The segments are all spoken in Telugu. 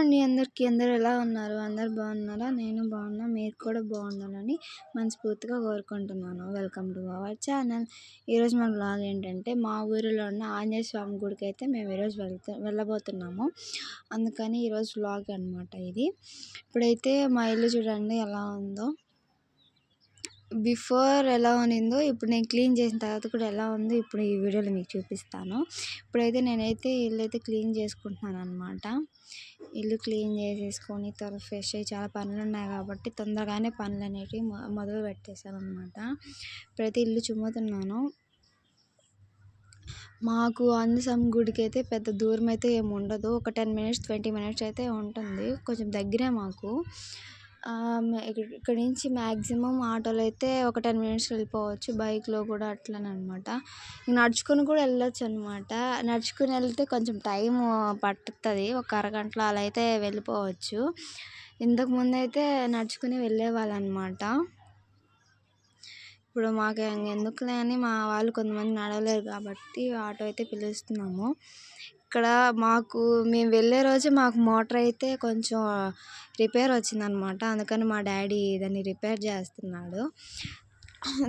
అండి అందరికీ. అందరూ ఎలా ఉన్నారు? అందరూ బాగున్నారా? నేను బాగున్నా. మీరు కూడా బాగుండాలని మనస్ఫూర్తిగా కోరుకుంటున్నాను. Welcome to our channel. ఈరోజు మన వ్లాగ్ ఏంటంటే, మా ఊరిలో ఉన్న ఆంజనేయ స్వామి గుడికి అయితే మేము ఈరోజు వెళ్ళబోతున్నాము. అందుకని ఈరోజు వ్లాగ్ అనమాట ఇది. ఇప్పుడైతే మా ఇల్లు చూడండి ఎలా ఉందో. బిఫోర్ ఎలా ఉన్నిందో, ఇప్పుడు నేను క్లీన్ చేసిన తర్వాత కూడా ఎలా ఉందో ఇప్పుడు ఈ వీడియోలో మీకు చూపిస్తాను. ఇప్పుడైతే నేనైతే ఇల్లు అయితే క్లీన్ చేసుకుంటున్నాను అనమాట. ఇల్లు క్లీన్ చేసేసుకొని తర్వాత ఫ్రెష్ అయ్యి చాలా పనులు ఉన్నాయి కాబట్టి తొందరగానే పనులు అనేవి మొదలు పెట్టేశాను అనమాట. ఇప్పుడైతే ఇల్లు చిమ్ముతున్నాను. మాకు ఆంజనేయస్వామి గుడికి అయితే పెద్ద దూరం అయితే ఏమి ఉండదు. ఒక 10 మినిట్స్ 20 మినిట్స్ అయితే ఉంటుంది. కొంచెం దగ్గరే మాకు. ఇక్కడ నుంచి మ్యాక్సిమం ఆటోలో అయితే ఒక 10 మినిట్స్ వెళ్ళిపోవచ్చు. బైక్లో కూడా అట్లనే అనమాట. నడుచుకొని కూడా వెళ్ళొచ్చు అనమాట. నడుచుకుని వెళ్తే కొంచెం టైం పట్టుతుంది. ఒక అరగంటలో అలా అయితే వెళ్ళిపోవచ్చు. ఇంతకుముందు అయితే నడుచుకుని వెళ్ళేవాళ్ళు అనమాట. ఇప్పుడు మాకు ఎందుకులే అని మా వాళ్ళు కొంతమంది నడవలేరు కాబట్టి ఆటో అయితే పిలుస్తున్నాము. ఇక్కడ మేము వెళ్ళే రోజు మాకు మోటార్ అయితే కొంచెం రిపేర్ వచ్చిందనమాట. అందుకని మా డాడీ దాన్ని రిపేర్ చేస్తున్నాడు.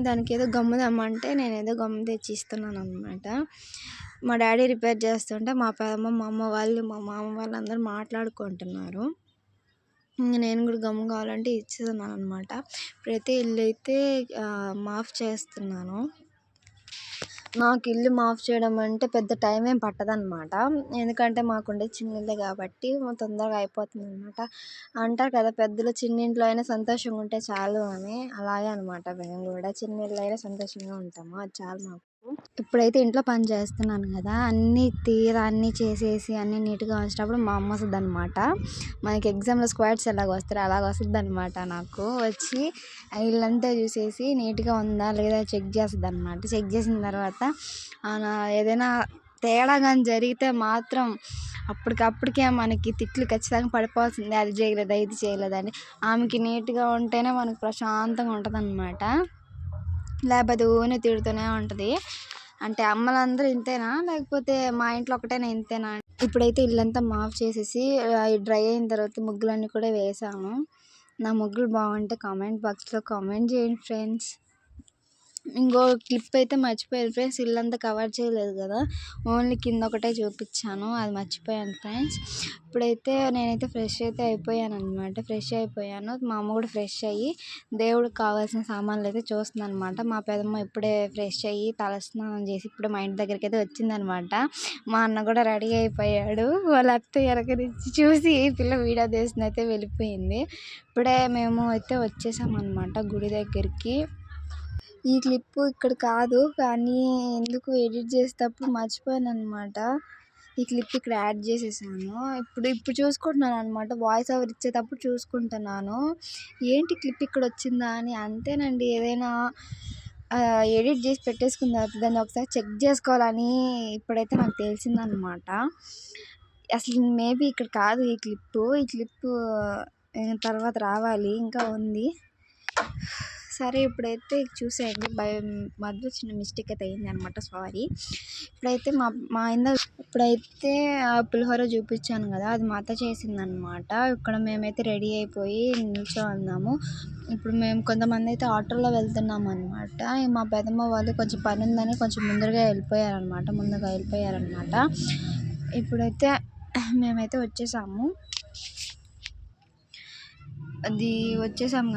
దానికి ఏదో గమ్ము తెమ్మంటే నేను ఏదో గమ్ము తెచ్చి ఇస్తున్నాను అనమాట. మా డాడీ రిపేర్ చేస్తుంటే మా పెదమ్మ, మా అమ్మ వాళ్ళు, మా మామ వాళ్ళు అందరూ మాట్లాడుకుంటున్నారు. నేను కూడా గమ్ము కావాలంటే ఇచ్చేస్తున్నాను అనమాట. ఇప్పుడైతే ఇల్లు అయితే మాఫ్ చేస్తున్నాను. నాకు ఇల్లు మాఫ్ చేయడం అంటే పెద్ద టైం ఏం పట్టదనమాట. ఎందుకంటే మాకుండే చిన్న ఇల్లే కాబట్టి తొందరగా అయిపోతుంది అనమాట. అంటారు కదా పెద్దలు, చిన్నింట్లో అయినా సంతోషంగా ఉంటే చాలు అని. అలాగే అనమాట మేము కూడా చిన్న ఇల్లు అయినా సంతోషంగా ఉంటాము. అది చాలు మాకు. ఇప్పుడైతే ఇంట్లో పని చేస్తున్నాను కదా, అన్నీ చేసేసి అన్నీ నీట్గా వచ్చేటప్పుడు మా అమ్మ వస్తుంది అనమాట. మనకి ఎగ్జామ్లో స్క్వాడ్స్ ఎలాగ వస్తారో అలాగ వస్తుంది అనమాట. నాకు వచ్చి ఇల్లంతా చూసేసి నీట్గా ఉందా లేదా చెక్ చేస్తుంది అనమాట. చెక్ చేసిన తర్వాత ఏదైనా తేడా కానీ జరిగితే మాత్రం అప్పటికప్పటికే మనకి తిట్లు ఖచ్చితంగా పడిపోవాల్సిందే. అది చేయలేదా, ఇది చేయలేదని. ఆమెకి నీట్గా ఉంటేనే మనకు ప్రశాంతంగా ఉంటుంది అనమాట. లేకపోతే ఊనే తిడుతూనే ఉంటుంది. అంటే అమ్మలందరూ ఇంతేనా, లేకపోతే మా ఇంట్లో ఒకటేనా ఇంతేనా? ఇప్పుడైతే ఇల్లంతా మాఫ్ చేసేసి డ్రై అయిన తర్వాత ముగ్గులన్నీ కూడా వేసాము. నా ముగ్గులు బాగుంటే కామెంట్ బాక్స్లో కామెంట్ చేయండి ఫ్రెండ్స్. ఇంకో క్లిప్ అయితే మర్చిపోయాను ఫ్రెండ్స్, ఇల్లంతా కవర్ చేయలేదు కదా, ఓన్లీ కింద ఒకటే చూపించాను, అది మర్చిపోయాను ఫ్రెండ్స్. ఇప్పుడైతే నేనైతే ఫ్రెష్ అయితే అయిపోయాను అనమాట. ఫ్రెష్ అయిపోయాను. మా అమ్మ కూడా ఫ్రెష్ అయ్యి దేవుడికి కావాల్సిన సామాన్లు అయితే చూస్తుంది అనమాట. మా పెదమ్మ ఇప్పుడే ఫ్రెష్ అయ్యి తలస్నానం చేసి ఇప్పుడు మా ఇంటి దగ్గరికి అయితే వచ్చిందనమాట. మా అన్న కూడా రెడీ అయిపోయాడు. వాళ్ళ అత్త ఎరకరించి చూసి పిల్ల వీడియో తీసిన అయితే వెళ్ళిపోయింది. ఇప్పుడే మేము అయితే వచ్చేసామన్నమాట గుడి దగ్గరికి. ఈ క్లిప్పు ఇక్కడ కాదు కానీ ఎందుకు ఎడిట్ చేసేటప్పుడు మర్చిపోయాను అనమాట. ఈ క్లిప్ ఇక్కడ యాడ్ చేసేసాను. ఇప్పుడు చూసుకుంటున్నాను అనమాట. వాయిస్ ఓవర్ ఇచ్చేటప్పుడు చూసుకుంటున్నాను ఏంటి క్లిప్ ఇక్కడ వచ్చిందా అని. అంతేనండి, ఏదైనా ఎడిట్ చేసి పెట్టేసుకున్న తర్వాత దాన్ని ఒకసారి చెక్ చేసుకోవాలని ఇప్పుడైతే నాకు తెలిసిందనమాట. అసలు మేబీ ఇక్కడ కాదు ఈ క్లిప్పు తర్వాత రావాలి, ఇంకా ఉంది. సరే ఇప్పుడైతే చూసేయండి. మధ్యలో చిన్న మిస్టేక్ అయితే అయింది అనమాట, సారీ. ఇప్పుడైతే పులిహోర చూపించాను కదా, అది మా అత్త చేసిందనమాట. ఇక్కడ మేమైతే రెడీ అయిపోయి నిల్చో ఉన్నాము. ఇప్పుడు మేము కొంతమంది అయితే ఆటోలో వెళ్తున్నాం అనమాట. మా పెదమ్మ వాళ్ళు కొంచెం పని ఉందని కొంచెం ముందుగా వెళ్ళిపోయారనమాట. ఇప్పుడైతే మేమైతే వచ్చేసాము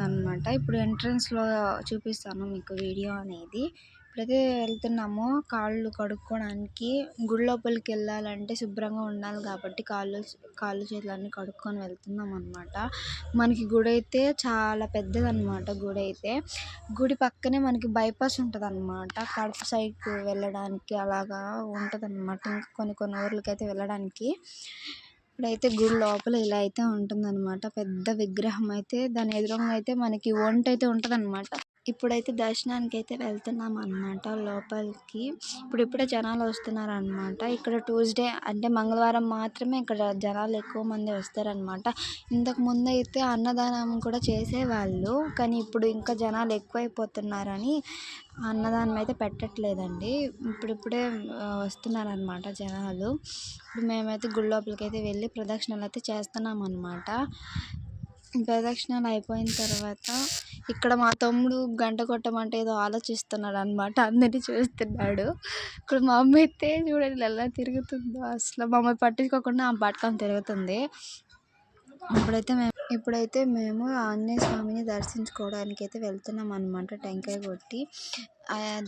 అనమాట. ఇప్పుడు ఎంట్రన్స్లో చూపిస్తాను మీకు వీడియో అనేది. ఇప్పుడైతే వెళ్తున్నాము కాళ్ళు కడుక్కోవడానికి. గుడి లోపలికి వెళ్ళాలంటే శుభ్రంగా ఉండాలి కాబట్టి కాళ్ళు చేతులు అన్నీ కడుక్కొని వెళ్తున్నాం అనమాట. మనకి గుడి అయితే చాలా పెద్దదన్నమాట. గుడి పక్కనే మనకి బైపాస్ ఉంటుంది అనమాట. కడప సైడ్కి వెళ్ళడానికి అలాగా ఉంటుంది అనమాట. ఇంకా కొన్ని ఊర్లకి అయితే వెళ్ళడానికి. ఇప్పుడైతే గుడి లోపల ఇలా అయితే ఉంటుందన్నమాట. పెద్ద విగ్రహం అయితే దాని ఎదురుగా అయితే మనకి వంట అయితే ఉంటుంది అనమాట. ఇప్పుడైతే దర్శనానికైతే వెళ్తున్నామన్నమాట లోపలికి. ఇప్పుడిప్పుడే జనాలు వస్తున్నారనమాట. ఇక్కడ ట్యూస్‌డే అంటే మంగళవారం మాత్రమే ఇక్కడ జనాలు ఎక్కువ మంది వస్తారనమాట. ఇంతకుముందయితే అన్నదానం కూడా చేసేవాళ్ళు. కానీ ఇప్పుడు ఇంకా జనాలు ఎక్కువైపోతున్నారని అన్నదానం అయితే పెట్టట్లేదండి. ఇప్పుడిప్పుడే వస్తున్నారనమాట జనాలు. ఇప్పుడు మేమైతే గుడి లోపలికైతే వెళ్ళి ప్రదక్షిణలయితే చేస్తున్నామన్నమాట. ప్రదక్షిణాలు అయిపోయిన తర్వాత ఇక్కడ మా తమ్ముడు గంట కొట్టమంటే ఏదో ఆలోచిస్తున్నాడనమాట. అందరిని చూస్తున్నాడు. ఇక్కడ మా అమ్మ అయితే చూడండి ఎలా తిరుగుతుందో అసలు. మమ్మల్ని పట్టించుకోకుండా ఆమె పట్టుకొని తిరుగుతుంది. ఇప్పుడైతే మేము ఆంజనేయ స్వామిని దర్శించుకోవడానికి అయితే వెళ్తున్నాం అనమాట. టెంకాయ కొట్టి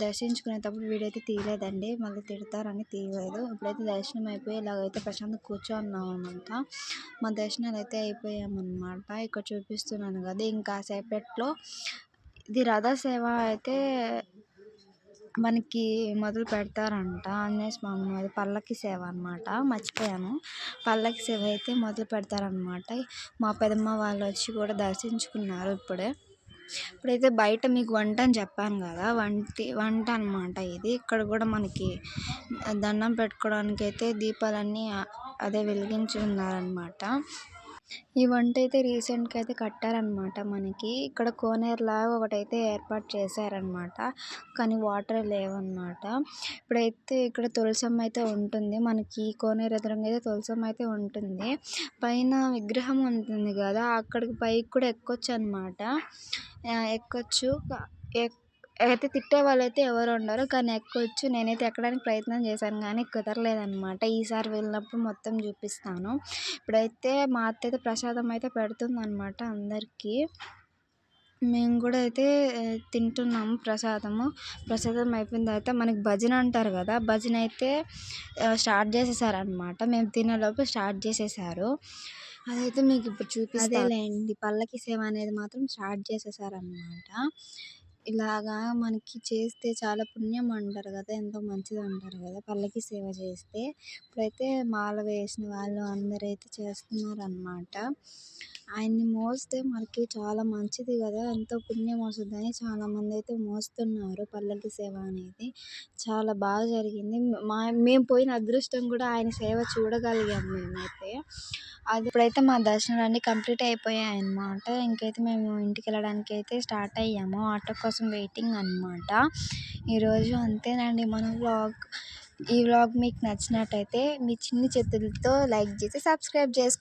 దర్శించుకునేటప్పుడు వీడియో అయితే తీయలేదండి, మళ్ళీ తిడతారని తీయలేదు. ఇప్పుడైతే దర్శనం అయిపోయి ఇలాగైతే ప్రశాంతంగా కూర్చోన్నాం అనమాట. మా దర్శనాలు అయితే అయిపోయామన్నమాట. ఇక్కడ చూపిస్తున్నాను కదా, ఇంకా సేపట్లో ఇది రథసేవ అయితే మనకి మొదలు పెడతారంట. ఆంజనేయ స్వామి అది పల్లకి సేవ అనమాట. మర్చిపోయాను, పల్లకి సేవ అయితే మొదలు పెడతారనమాట. మా పెదమ్మ వాళ్ళు వచ్చి కూడా దర్శించుకున్నారు ఇప్పుడైతే బయట మీకు వంట అని చెప్పాను కదా, వంట అనమాట ఇది. ఇక్కడ కూడా మనకి దండం పెట్టుకోవడానికి అయితే దీపాలన్నీ అదే వెలిగించున్నారనమాట. ఈ వంట అయితే రీసెంట్గా అయితే కట్టారనమాట. మనకి ఇక్కడ కోనేరులాగా ఒకటైతే ఏర్పాటు చేశారనమాట. కానీ వాటర్ లేవన్నమాట. ఇప్పుడైతే ఇక్కడ తులసమ్మ అయితే ఉంటుంది. మనకి కోనేరు ఎదురుగా అయితే తులసమ్మ అయితే ఉంటుంది. పైన విగ్రహం ఉంటుంది కదా, అక్కడికి పైకి కూడా ఎక్కొచ్చు అనమాట. ఎక్కొచ్చు అయితే తిట్టే వాళ్ళైతే ఎవరు ఉండరు, కానీ ఎక్కొచ్చు. నేనైతే ఎక్కడానికి ప్రయత్నం చేశాను కానీ కుదరలేదన్నమాట. ఈసారి వెళ్ళినప్పుడు మొత్తం చూపిస్తాను. ఇప్పుడైతే మా అత్త అయితే ప్రసాదం అయితే పెడుతుందన్నమాట అందరికీ. మేము కూడా అయితే తింటున్నాము ప్రసాదం అయిపోయిన తర్వాత మనకి భజన అంటారు కదా, భజన అయితే స్టార్ట్ చేసేసారనమాట. మేము తినేలోపు స్టార్ట్ చేసేసారు. అదైతే మీకు ఇప్పుడు చూపిస్తాను. అదేలేండి, పల్లకి సేవ అనేది మాత్రం స్టార్ట్ చేసేసారనమాట. ఇలాగా మనకి చేస్తే చాలా పుణ్యం అంటారు కదా, ఎంతో మంచిది అంటారు కదా పల్లకి సేవ చేస్తే. ఇప్పుడైతే మాల వేసిన వాళ్ళు అందరైతే చేస్తున్నారనమాట. ఆయన్ని మోస్తే మనకి చాలా మంచిది కదా, ఎంతో పుణ్యం వస్తుందని చాలామంది అయితే మోస్తున్నారు. పల్లకి సేవ అనేది చాలా బాగా జరిగింది. మేము పోయిన అదృష్టం కూడా ఆయన సేవ చూడగలిగాము మేమైతే. ఇప్పుడైతే మా దర్శనాలన్నీ కంప్లీట్ అయిపోయాయి అన్నమాట. ఇంకైతే మేము ఇంటికి వెళ్ళడానికి అయితే స్టార్ట్ అయ్యాము. ఆటో కోసం వెయిటింగ్ అనమాట. ఈరోజు అంతేనండి మన వ్లాగ్. ఈ వ్లాగ్ మీకు నచ్చినట్టయితే మీ చిన్ని చేతులతో లైక్ చేసి సబ్స్క్రైబ్ చేసుకోండి.